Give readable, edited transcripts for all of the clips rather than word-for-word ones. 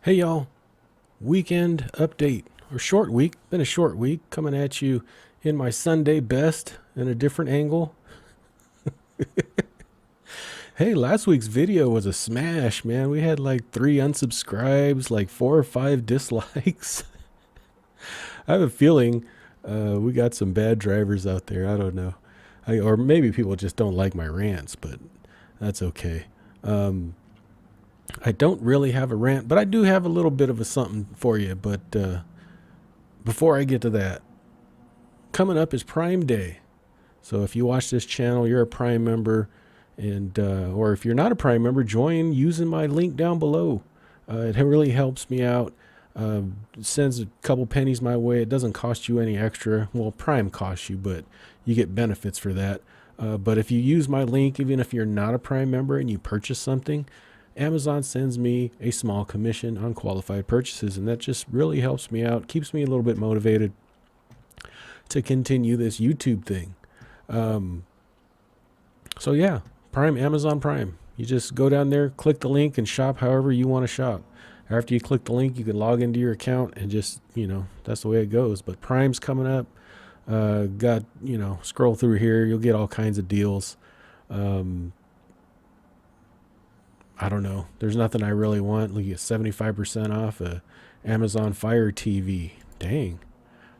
Hey y'all, weekend update or short week. Been a short week coming at you in my Sunday best in a different angle. Hey, last week's video was a smash, man. We had like 3 unsubscribes, like 4 or 5 dislikes. I have a feeling we got some bad drivers out there. I don't know. Or maybe people just don't like my rants, but that's okay. Um, I don't really have a rant, but I do have a little bit of a something for you. But before I get to that, coming up is Prime Day. So if you watch this channel, you're a Prime member, and or if you're not a Prime member, join using my link down below. It really helps me out. It sends a couple pennies my way. It doesn't cost you any extra. Well, Prime costs you, but you get benefits for that. But if you use my link, even if you're not a Prime member and you purchase something, Amazon sends me a small commission on qualified purchases, and that just really helps me out, keeps me a little bit motivated to continue this YouTube thing. Um, so yeah, Prime, Amazon Prime. You just go down there, click the link, and shop however you want to shop. After you click the link, you can log into your account and just, that's the way it goes. But Prime's coming up. Scroll through here. You'll get all kinds of deals. Um, I don't know. There's nothing I really want. Look, you get 75% off a Amazon Fire TV. Dang.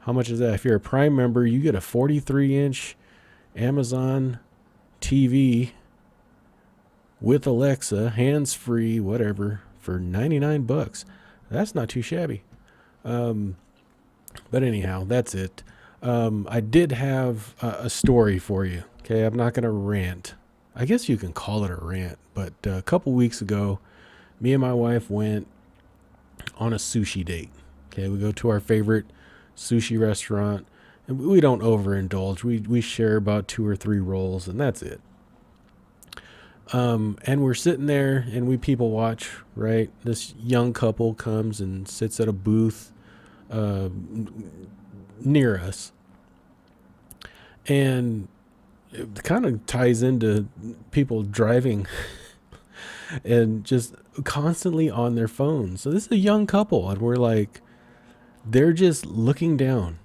How much is that? If you're a Prime member, you get a 43-inch Amazon TV with Alexa, hands-free, whatever, for 99 bucks. That's not too shabby. Um, but anyhow, that's it. I did have a story for you. Okay, I'm not going to rant. I guess you can call it a rant, but a couple weeks ago, me and my wife went on a sushi date. Okay, we go to our favorite sushi restaurant, and we don't overindulge. We share about 2 or 3 rolls, and that's it. And we're sitting there, and we people watch. Right, this young couple comes and sits at a booth uh, near us, and it kind of ties into people driving and just constantly on their phones. So this is a young couple, and we're like, they're just looking down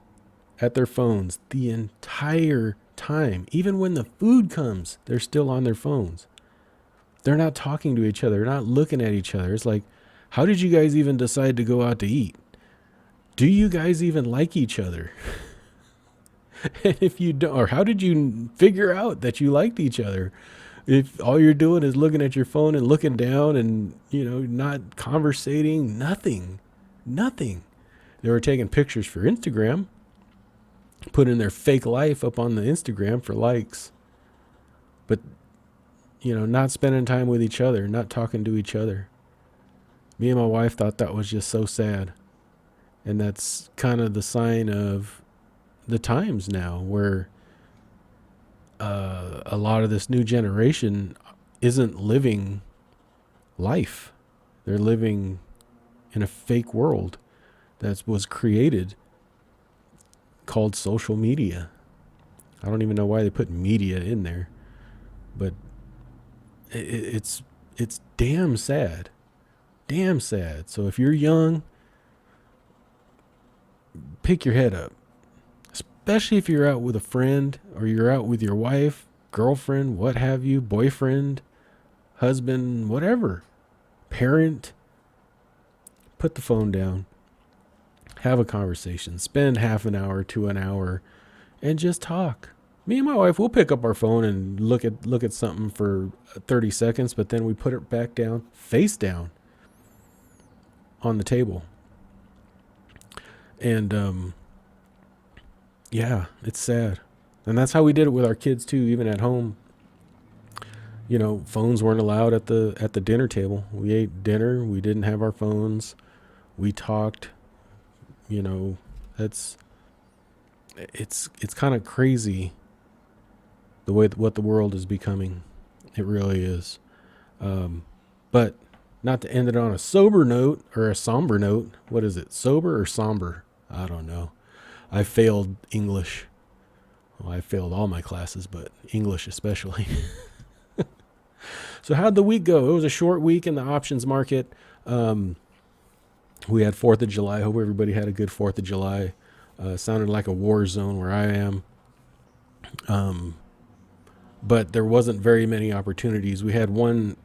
at their phones the entire time. Even when the food comes, they're still on their phones. They're not talking to each other. They're not looking at each other. It's like, how did you guys even decide to go out to eat? Do you guys even like each other? And if you don't, or how did you figure out that you liked each other? If all you're doing is looking at your phone and looking down and, not conversating, nothing. They were taking pictures for Instagram, putting their fake life up on the Instagram for likes, but, not spending time with each other, not talking to each other. Me and my wife thought that was just so sad. And that's kind of the sign of the times now, where a lot of this new generation isn't living life. They're living in a fake world that was created called social media. I don't even know why they put media in there, but it's damn sad. Damn sad. So if you're young, pick your head up. Especially if you're out with a friend, or you're out with your wife, girlfriend, what have you, boyfriend, husband, whatever, parent. Put the phone down. Have a conversation. Spend half an hour to an hour and just talk. Me and my wife will pick up our phone and look at something for 30 seconds, but then we put it back down, face down on the table. And yeah, it's sad. And that's how we did it with our kids too, even at home. Phones weren't allowed at the dinner table. We ate dinner, we didn't have our phones. We talked. That's it's kind of crazy the way what the world is becoming. It really is. But not to end it on a sober note or a somber note. What is it? Sober or somber? I don't know. I failed English. Well, I failed all my classes, but English especially. So how'd the week go? It was a short week in the options market. We had 4th of July. Hope everybody had a good 4th of July. Sounded like a war zone where I am. But there wasn't very many opportunities. We had one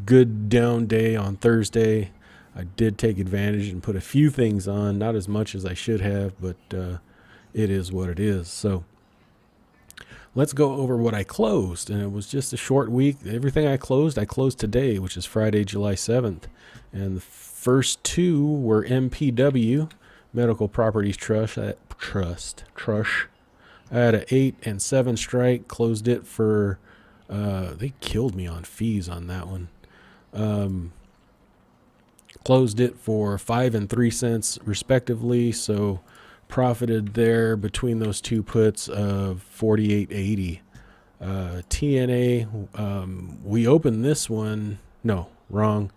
good down day on Thursday. I did take advantage and put a few things on, not as much as I should have, but it is what it is. So let's go over what I closed. And it was just a short week. Everything I closed today, which is Friday, July 7th. And the first two were MPW, Medical Properties Trust. I had an 8 and 7 strike, closed it for, they killed me on fees on that one. Closed it for 5 and 3 cents respectively, so profited there between those two puts of 48.80. TNA, we opened this one, no, wrong.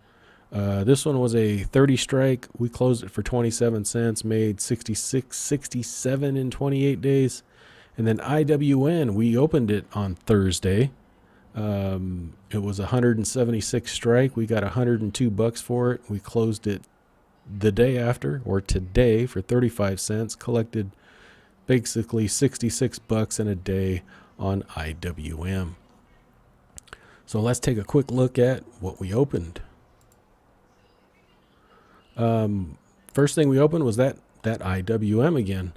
This one was a 30 strike. We closed it for 27 cents, made 67 in 28 days. And then IWN, we opened it on Thursday. It was a 176 strike. We got $102 for it. We closed it the day after, or today, for 35 cents. Collected basically $66 in a day on IWM. So let's take a quick look at what we opened. First thing we opened was that IWM again.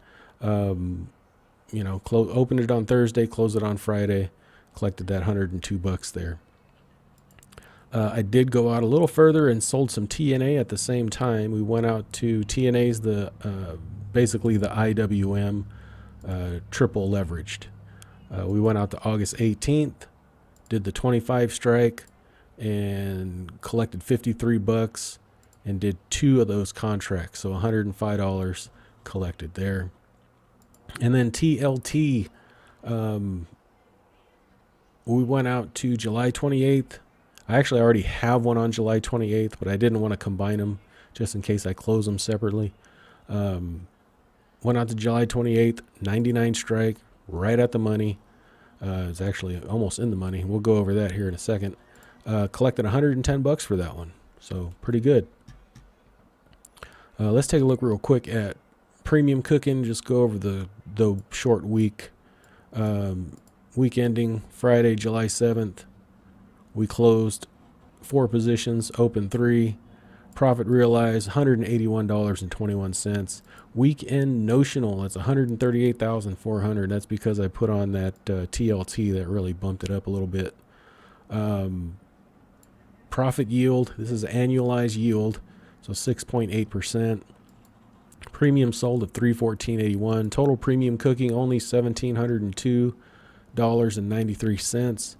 Opened it on Thursday, closed it on Friday, collected that $102 there. I did go out a little further and sold some TNA at the same time. We went out to TNA's, basically the IWM triple leveraged. We went out to August 18th, did the 25 strike, and collected $53 and did 2 of those contracts, so $105 collected there. And then TLT, we went out to July 28th. I actually already have one on July 28th, but I didn't want to combine them just in case I close them separately. Went out to July 28th, 99 strike, right at the money. It's actually almost in the money. We'll go over that here in a second. Collected $110 for that one, so pretty good. Let's take a look real quick at premium cooking. Just go over the short week. Week ending Friday, July 7th. We closed 4 positions, opened 3. Profit realized $181.21. Weekend notional, that's $138,400. That's because I put on that TLT that really bumped it up a little bit. Profit yield, this is annualized yield, so 6.8%. Premium sold at $314.81. Total premium cooking only $1,702.93.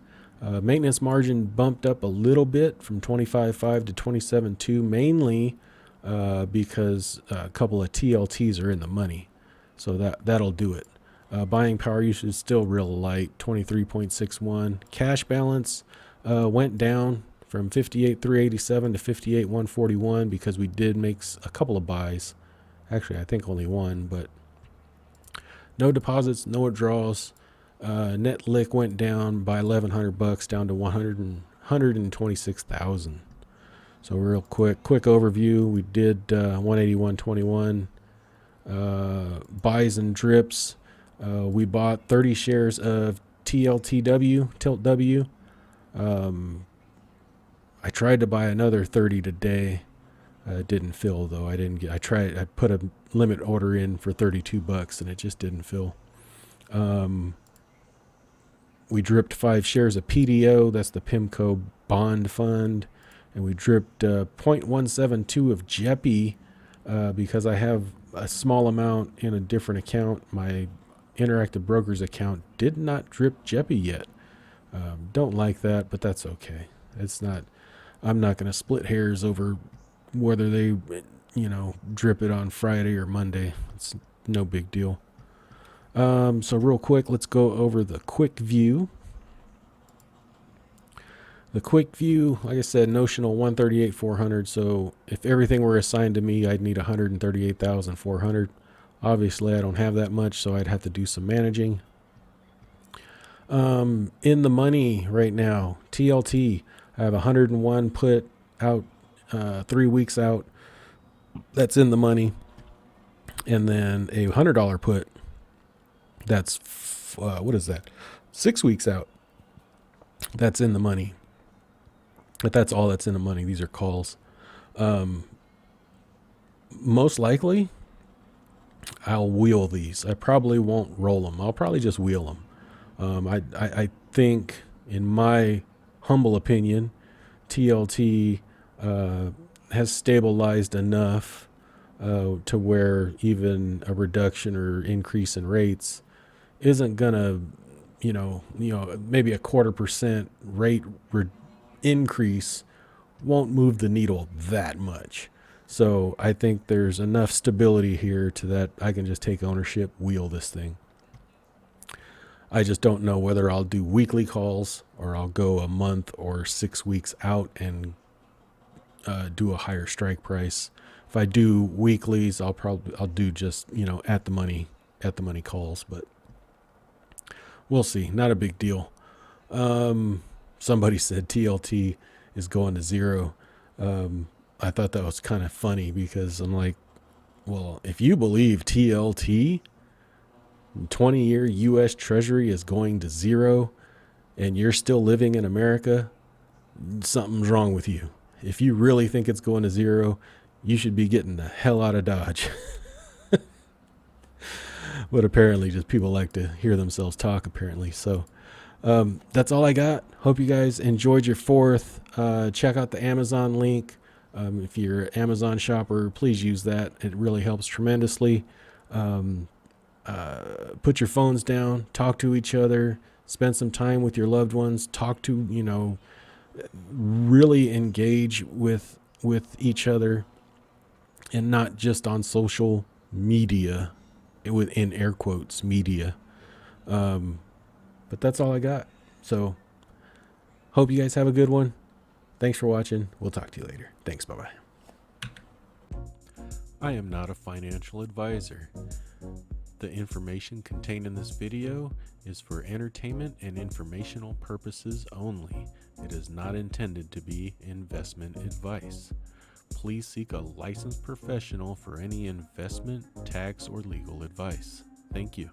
Maintenance margin bumped up a little bit from 25.5 to 27.2, mainly because a couple of TLTs are in the money, so that'll do it. Buying power usage is still real light, 23.61. Cash balance went down from 58,387 to 58,141 because we did make a couple of buys. Actually, I think only one, but no deposits, no withdrawals. Net lick went down by $1,100 down to 126,000. So real quick overview. We did 181.21 buys and drips. We bought 30 shares of TLTW, Tilt W. I tried to buy another 30 today. It didn't fill though. I put a limit order in for $32 and it just didn't fill. We dripped 5 shares of PDO. That's the PIMCO bond fund. And we dripped 0.172 of JEPI because I have a small amount in a different account. My Interactive Brokers account did not drip JEPI yet. Don't like that, but that's okay. I'm not going to split hairs over whether they, drip it on Friday or Monday. It's no big deal. So real quick, let's go over the quick view. The quick view, like I said, notional 138,400. So if everything were assigned to me, I'd need 138,400. Obviously, I don't have that much, so I'd have to do some managing. In the money right now, TLT, I have 101 put out 3 weeks out. that's in the money, and then a $100 put that's what is that? 6 weeks out. That's in the money. But that's all that's in the money. These are calls. Most likely, I'll wheel these. I probably won't roll them. I'll probably just wheel them. I think, in my humble opinion, TLT has stabilized enough to where even a reduction or increase in rates isn't gonna, maybe a 1/4% rate increase won't move the needle that much. So I think there's enough stability here to that I can just take ownership, wheel this thing. I just don't know whether I'll do weekly calls or I'll go a month or 6 weeks out and do a higher strike price. If I do weeklies, I'll do just, at the money calls, but we'll see. Not a big deal. Somebody said TLT is going to zero. I thought that was kind of funny because I'm like, well, if you believe TLT, 20-year U.S. Treasury is going to zero, and you're still living in America, something's wrong with you. If you really think it's going to zero, you should be getting the hell out of Dodge. But apparently just people like to hear themselves talk, apparently. So that's all I got. Hope you guys enjoyed your 4th. Check out the Amazon link. If you're an Amazon shopper, please use that. It really helps tremendously. Put your phones down, talk to each other, spend some time with your loved ones, talk to, really engage with each other, and not just on social media, in air quotes, media. But that's all I got. So hope you guys have a good one. Thanks for watching. We'll talk to you later. Thanks. Bye-bye. I am not a financial advisor. The information contained in this video is for entertainment and informational purposes only. It is not intended to be investment advice. Please seek a licensed professional for any investment, tax, or legal advice. Thank you.